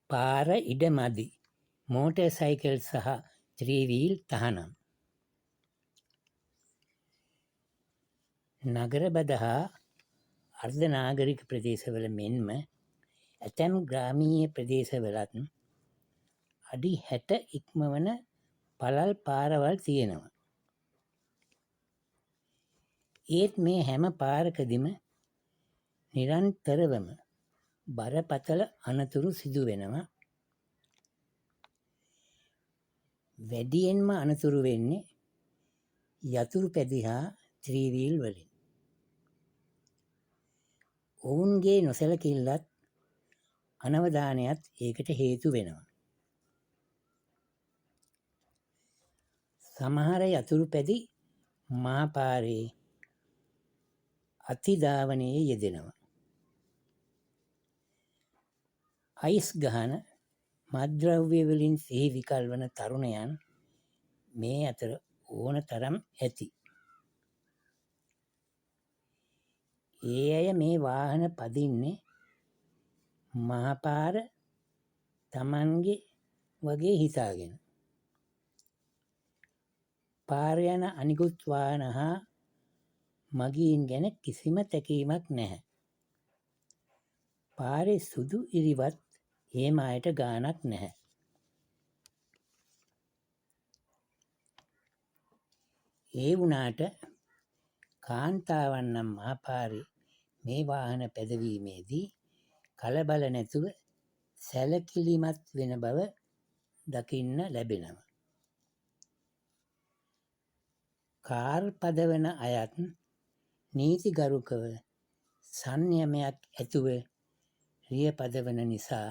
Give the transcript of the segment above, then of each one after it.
පාර ඉඩ මදි. මෝටර් සයිකල් සහ ත්‍රීවීල් තහනම්. නගරබද හා අර්ධනාගරික ප්‍රදේශවල මෙන්ම ඇතැම් ග්‍රාමීය ප්‍රදේශවලත් අඩි 60 ඉක්මවන පළල් පාරවල් තියෙනවා. ඒත් මේ හැම පාරකදීම නිරන්තරවම බරපතල අනතුරු සිදු වෙනවා. වැඩියෙන්ම අනතුරු වෙන්නේ යතුරු පැදි හා ත්‍රීවීල් වලින්. ඔවුන්ගේ නොසැලකිල්ලත් අනවධානයත් ඒකට හේතු වෙනවා. සමහර යතුරු පැදි මහා පාරේ අතිධාවනයේ යෙදෙනවා. අයිස් ගහන මත්ද්‍රව්‍ය වලින් සිහි විකල් වන තරුණයන් මේ අතර ඕන තරම් ඇති. ඒ අය මේ වාහන පදින්නේ මහපාර තමන්ගේ වගේ හිතාගෙන. පාර යන අනිකුත් වාහන හා මගීන් ගැන කිසිම තැකීමක් නැහැ. පාරේ සුදු ඉරිවත් එහෙම අයට ගාණක් නැහැ. ඒ වුණාට කාන්තාවන් නම් මහපාරේ මේ වාහන පැදවීමේදී කලබල නැතුව සැලකිලිමත් වෙන බව දකින්න ලැබෙනවා. කාර් පදවන අයත් නීතිගරුකව සංයමයක් ඇතුව රිය පදවන නිසා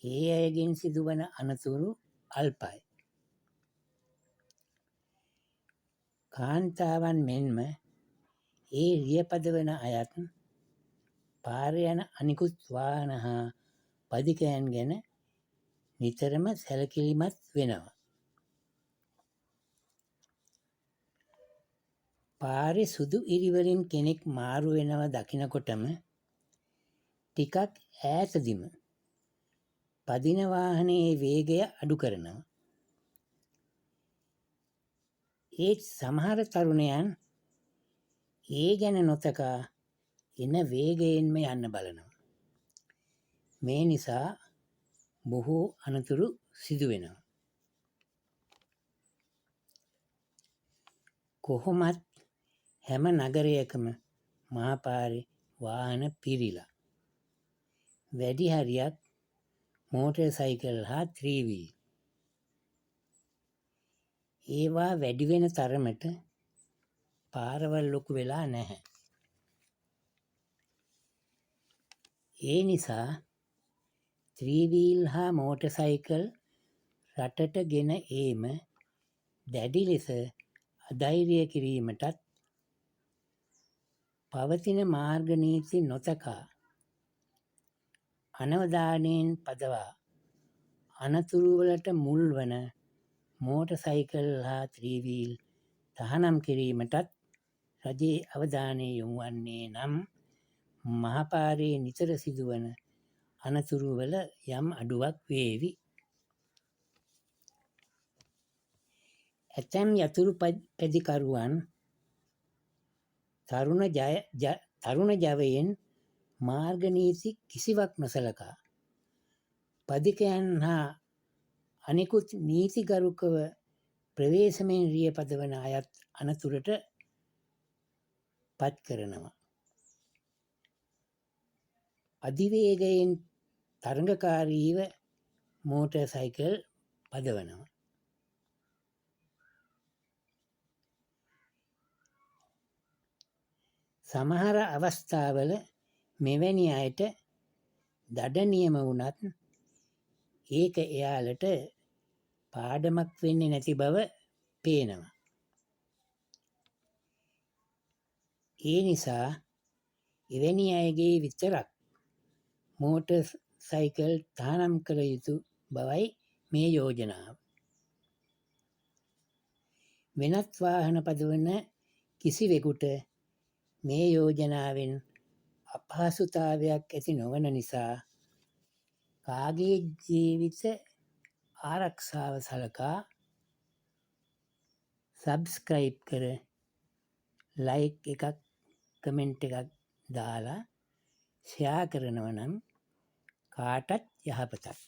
ඒ අයගෙන් සිදුවන අනතුරු අල්පයි. කාන්තාවන් මෙන්ම ඒ රිය පදවන අයත් පාර යන අනිකුත් වාහන හා පදිකයන් ගැන නිතරම සැලකිලිමත් වෙනවා. පාරේ සුදු ඉරිවලින් කෙනෙක් මාරු වෙනවා දකිනකොටම ටිකක් ඈතදීම පදින වාහනයේ වේගය අඩු කරනවා. ඒත් සමහර තරුණයන් ඒ ගැන නොතකා එන වේගයෙන්ම යන්න බලනවා. මේ නිසා බොහෝ අනතුරු සිදු වෙනවා. කොහොමත් හැම නගරයකම මහපාරේ වාහන පිරිලා. වැඩි හරියක් මෝටර් සයිකල් හා ත්‍රීවීල්. ඒවා වැඩි වෙන තරමට පාරවල් ලොකු වෙලා නැහැ. ඒ නිසා ත්‍රීවීල් හා මෝටර් සයිකල් රටට ගෙන ඒම දැඩි ලෙස අධෛර්ය කිරීමටත් පවතින මාර්ග නීති නොතකා අනවධානයෙන් පදවා අනතුරුවලට මුල් වන මෝටර් සයිකල් හා ත්‍රීවීල් තහනම් කිරීමටත් රජයේ අවධානය යොමු වන්නේ නම් මහපාරේ නිතර සිදුවන අනතුරුවල යම් අඩුවක් වේවි. ඇතැම් යතුරු පැදිකරුවන් තරුණ ජවයෙන් මාර්ග නීති කිසිවක් නොසලකා පදිකයන් හා අනෙකුත් නීතිගරුකව ප්‍රවේශමෙන් රිය පදවන අයත් අනතුරට පත් කරනවා. අධිවේගයෙන් තරඟකාරීව මෝටර් සයිකල් පදවනවා. සමහර අවස්ථාවල මෙවැනි අයට දඩනියම වුණත් ඒක එයාලට පාඩමක් වෙන්නේ නැති බව පේනවා. ඒ නිසා එවැනි අයගේ විතරක් මෝටර් සයිකල් තහනම් කළ යුතු බවයි මේ යෝජනාව. වෙනත් වාහන පදවන කිසිවෙකුට මේ යෝජනාවෙන් අපහසුතාවයක් ඇති නොවන නිසා කාගේ ජීවිත ආරක්ෂාව සලකා සබ්ස්ක්‍රයිබ් කර ලයික් එකක් කමෙන්ට් එකක් දාලා ෂෙයා කරනවා නම් කාටත් යහපතක්.